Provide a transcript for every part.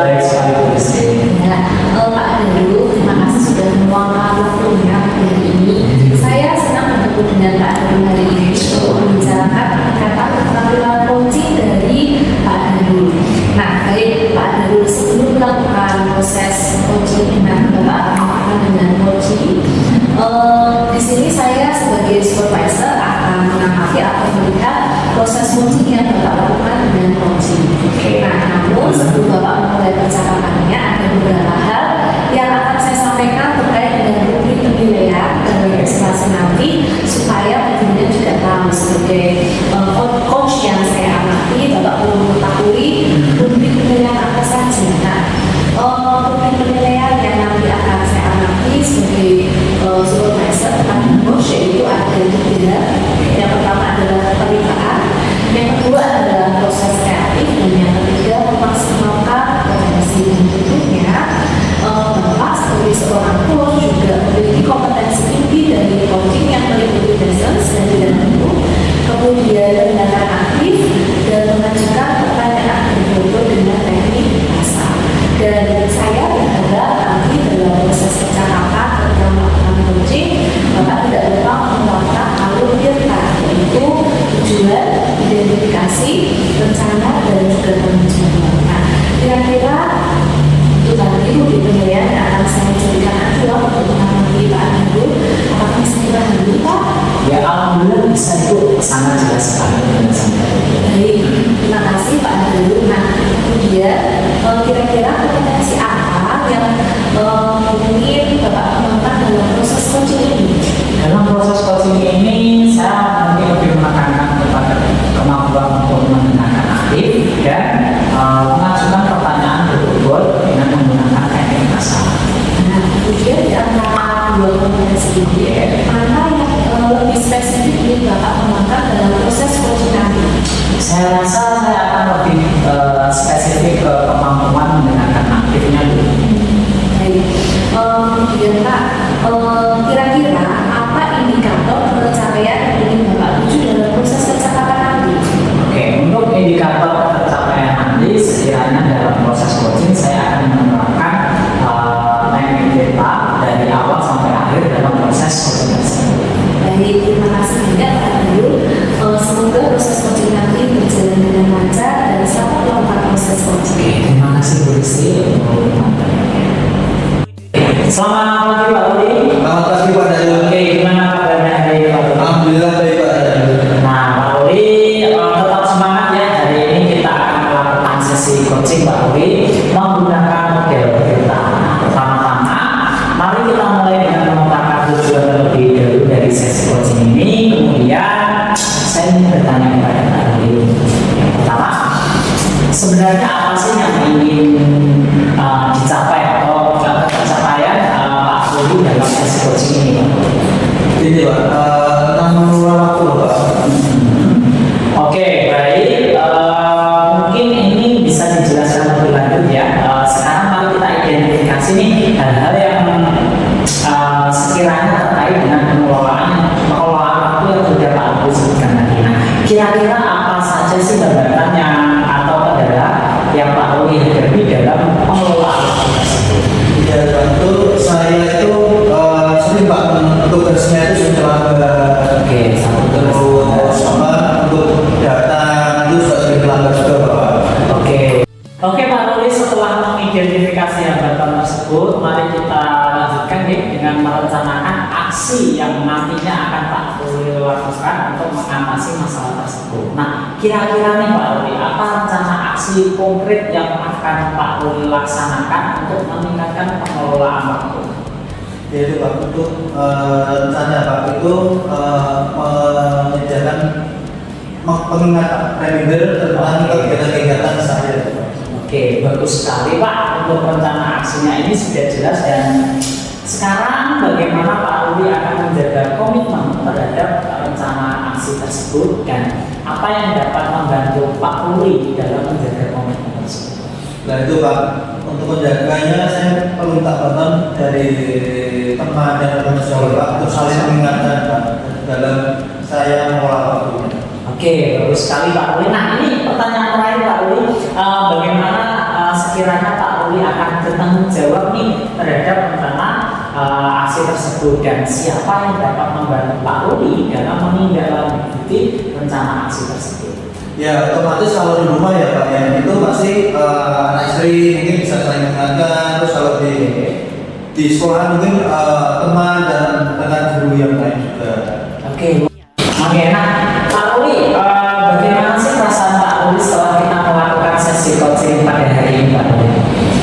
Baik sekali Bu Rizky. Ya, Pak Daru, terima kasih sudah meluangkan waktunya hari ini. Saya senang bertemu dengan Pak Daru hari ini untuk membicarakan peningkatan keterampilan coaching dari Pak Daru. Nah, baik Pak Daru, sebelum melakukan proses coaching dengan Bapak melakukan dengan coaching, di sini saya sebagai supervisor akan mengamati atau melihat proses coaching yang Bapak lakukan dengan coaching. Nah, namun sebelum Bapak memulai percakapannya, ada beberapa hal yang akan saya sampaikan terkait dengan rubrik penilaian dan registrasi nanti supaya tentunya juga tahu sebagai coach yang saya amati, Bapak perlu mengetahui rubrik penilaian apa saja. Nah, rubrik penilaian yang nanti akan saya amati sebagai supervisor atau coach yaitu ada tiga. Yang pertama adalah keterlibataan, yang kedua adalah proses kreatif, dan yang ketiga memaksimalkan potensi. Dan tentunya Bapak sebagai seorang coach juga memiliki kompetensi tinggi dari coaching yang meliputi presence dan tidak tentu, kemudian tindakan aktif dan mengajukan pertanyaan berhubung dengan teknik bahasa. Dan saya berharap nanti dalam proses percakapan ketika melakukan coaching, Bapak tidak lupa melakukan alur dirta, yaitu tujuan, identifikasi, rencana, dan juga tanggung jawab. Nah, kira-kira itu tadi rubrik penilaian yang akan saya jadikan acuan untuk mengamati Pak Daru. Apakah bisa dipahami dulu Pak? Ya alhamdulillah bisa itu sangat jelas sekali penjelasannya. Baik, terima kasih Pak Daru. Nah, kemudian kira-kira kompetensi apa yang ingin Bapak kembangkan dalam proses coaching ini? Dalam proses coaching ini saya mungkin lebih menekankan kepada kemampuan untuk mendengarkan aktif dan mengajukan pertanyaan berbobot dengan menggunakan teknik bahasa. Nah, kemudian di antara dua kompetensi ini, mana yang lebih spesifik ingin Bapak kembangkan dalam proses coaching nanti? Saya rasa saya akan lebih spesifik ke kemampuan mendengarkan aktifnya dulu. Baik, kemudian Pak, kira-kira apa indikator pencapaian yang ingin Bapak tuju dalam proses percakapan nanti? Oke, untuk indikator pencapaian nanti sekiranya dalam proses coaching saya akan menerapkan teknik data dari awal sampai akhir dalam proses coaching tersebut. Baik, terima kasih banyak Pak Daru. Semoga proses coaching nanti berjalan dengan lancar dan selamat melakukan proses coaching. Oke, terima kasih Bu Rizky. Selamat pagi Pak Rudi. Selamat pagi Pak Daru. Oke, gimana kabarnya hari ini Pak Rudi? Alhamdulillah baik Pak Daru. Nah Pak Rudi tetap semangat ya. Hari ini kita akan melakukan sesi coaching Pak Rudi menggunakan model kita. Pertama-tama, mari kita mulai dengan memetakan tujuan terlebih dahulu dari sesi coaching ini. Kemudian saya ingin bertanya kepada Pak Rudi. Yang pertama, sebenarnya apa sih yang ingin dicapai atau pencapaian Pak Rudi dalam sesi coaching ini Pak? Ini Pak, tentang mengelola waktu Pak. Oke, baik. Mungkin ini bisa dijelaskan lebih lanjut ya. Sekarang mari kita identifikasi nih hal-hal yang sekiranya terkait dengan pengelolaan waktu yang sudah Pak Rudi sebutkan tadi. Nah, kira-kira apa saja sih gambarannya atau adalah yang Pak Rudi hadapi dalam pengelolaan waktu tersebut? Ya tentu saya itu sering Pak tugasnya itu setelah Oke, satu terus untuk data itu sudah sering melanggar juga Pak. Oke Pak Rudi, setelah mengidentifikasi hambatan tersebut, mari kita lanjutkan nih dengan merencanakan aksi yang nantinya akan Pak Rudi lakukan untuk mengatasi masalah tersebut. Nah, kira-kira nih Pak Rudi, apa rencana aksi konkret yang akan Pak Rudi laksanakan untuk meningkatkan pengelolaan waktu? Yaitu Pak, untuk rencana Pak itu menyediakan pengingatan reminder tentang kegiatan-kegiatan saya. Oke, bagus sekali Pak. Untuk rencana aksinya ini sudah jelas, dan sekarang bagaimana Pak Rudi akan menjaga komitmen terhadap rencana aksi tersebut dan apa yang dapat membantu Pak Rudi dalam menjaga komitmen tersebut? Nah itu Pak, untuk menjaganya saya perlu minta bantuan dari teman dan teman sejawat Pak untuk saling mengingatkan Pak dalam saya mengolah waktunya. Oke, bagus sekali Pak Rudi. Nah, ini pertanyaan terakhir Pak Rudi, bagaimana sekiranya sekiranya Pak Ruli akan bertanggung jawab nih terhadap rencana aksi tersebut dan siapa yang dapat membantu Pak Ruli dalam menindaklanjuti rencana aksi tersebut. Ya otomatis kalau di rumah ya Pak ya itu pasti anak istri mungkin bisa saling mengingatkan, terus kalau di sekolah mungkin teman dan dengan guru yang lain juga. Oke, enak. Pak Ruli, bagaimana sih perasaan Pak Ruli setelah kita melakukan sesi coaching pada hari ini, Pak Ruli?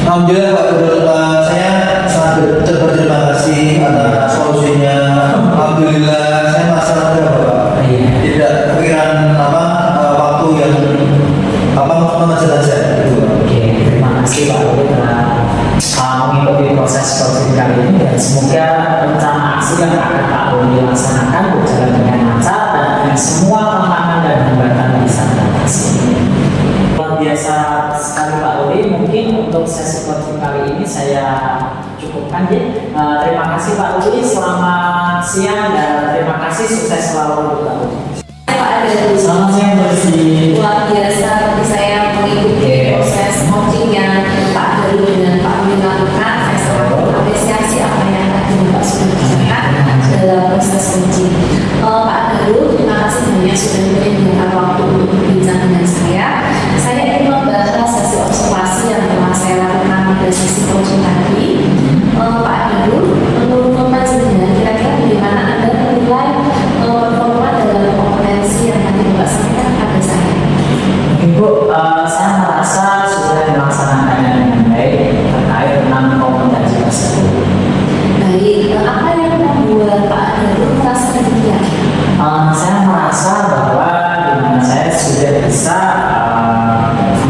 Alhamdulillah Pak Guru, saya sangat berterima kasih atas solusinya. Alhamdulillah saya merasa lega Pak. Tidak kepikiran waktu yang mengajarkan saya. Oke, terima kasih Pak Ruli telah mengikuti proses coaching kali ini dan semoga rencana aksi yang akan Pak Ruli laksanakan berjalan dengan lancar dan dengan semua tantangan dan hambatan bisa teratasi. Luar biasa sekali Pak Ruli, mungkin untuk sesi coaching kali ini saya cukupkan ya. Terima kasih Pak Ruli, selamat siang dan terima kasih, sukses selalu untuk Pak Ruli. Pak Adaru. Selamat siang Bersih. Luar biasa bagi saya mengikuti proses coaching yang Pak Adaru dengan Pak Ruli lakukan. Saya sangat mengapresiasi apa yang tadi Bapak sudah bicarakan dalam proses coaching. Pak Adaru, terima kasih banyak sudah menyediakan waktu untuk berbincang dengan saya. Saya ingin membahas sesi observasi yang telah saya lakukan pada sesi coaching tadi. Pak Adaru, menurut panjenengan kira-kira bagaimana Anda menilai performa dalam kompetensi yang tadi Bapak sampaikan pada saya? Ibu, saya merasa sudah dilaksanakannya dengan baik terkait dengan kompetensi tersebut. Baik, apa yang membuat Pak Adaru merasa demikian? Saya merasa bahwa dimana saya sudah bisa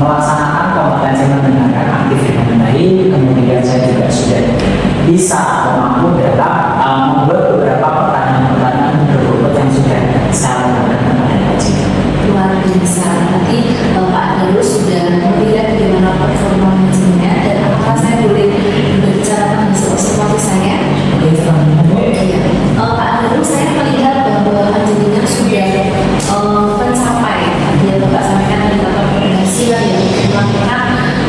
melaksanakan kompetensi mendengarkan aktif dengan baik, kemudian saya juga sudah bisa atau mampu dalam membuat beberapa pertanyaan-pertanyaan berbobot yang sudah saya lakukan pada coaching. Luar biasa, berarti Pak Adaru sudah melihat bagaimana performa manajemennya dan apakah saya boleh berbicara tentang hasil observasi saya? Iya. Pak Adaru, saya melihat bahwa panjenengan sudah mencapai tadi yang Bapak sampaikan indikator berhasil yang melakukan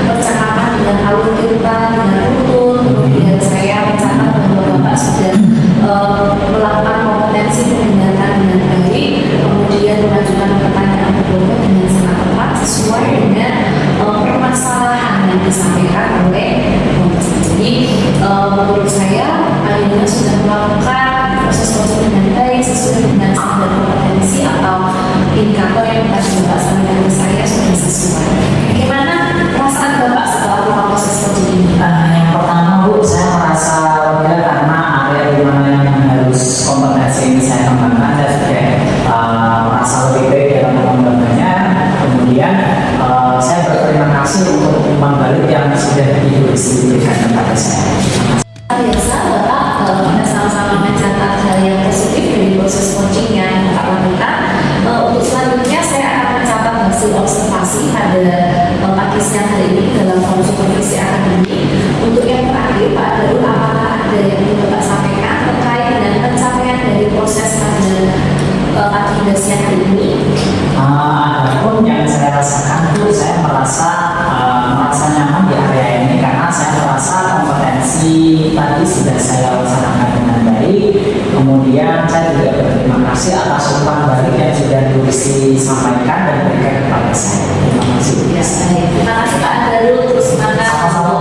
percakapan dengan alur kita dengan rutin. Kemudian saya mencatat bahwa Bapak sudah melakukan kompetensi mendengarkan dengan baik, kemudian mengajukan pertanyaan berbobot dengan sangat tepat sesuai dengan permasalahan yang disampaikan oleh kompetensi. Jadi menurut saya Anda sudah melakukan proses coaching dengan baik sesuai dengan standar kompetensi atau indikator yang tadi Bapak sampaikan ke saya sudah sesuai. Bagaimana perasaan Bapak setelah melakukan proses coaching ini? Yang pertama Bu, saya merasa lega karena area di mana yang harus kompetensi ini saya kembangkan, saya sudah merasa lebih baik dalam mengembangkannya. Kemudian saya berterima kasih untuk umpan balik yang sudah diberikan kepada saya. Biasa Bapak kita sama-sama mencatat hal yang positif dari proses coaching yang Bapak lakukan. Untuk selanjutnya saya akan mencatat hasil observasi pada pagi siang hari ini dalam forum supervisi akademik. Untuk yang terakhir Pak Adaru, apakah ada yang ingin Bapak sampaikan terkait dengan pencapaian dari proses pada pagi siang hari ini? Adapun yang saya rasakan itu saya merasa nyaman di area ini karena saya merasa kompetensi tadi sudah saya laksanakan dengan baik. Kemudian saya juga berterima kasih atas umpan balik yang sudah disampaikan dan diberikan kepada saya. Terima kasih. Ya, baik. Terima kasih Pak Adaru, terus semangat. Sama-sama.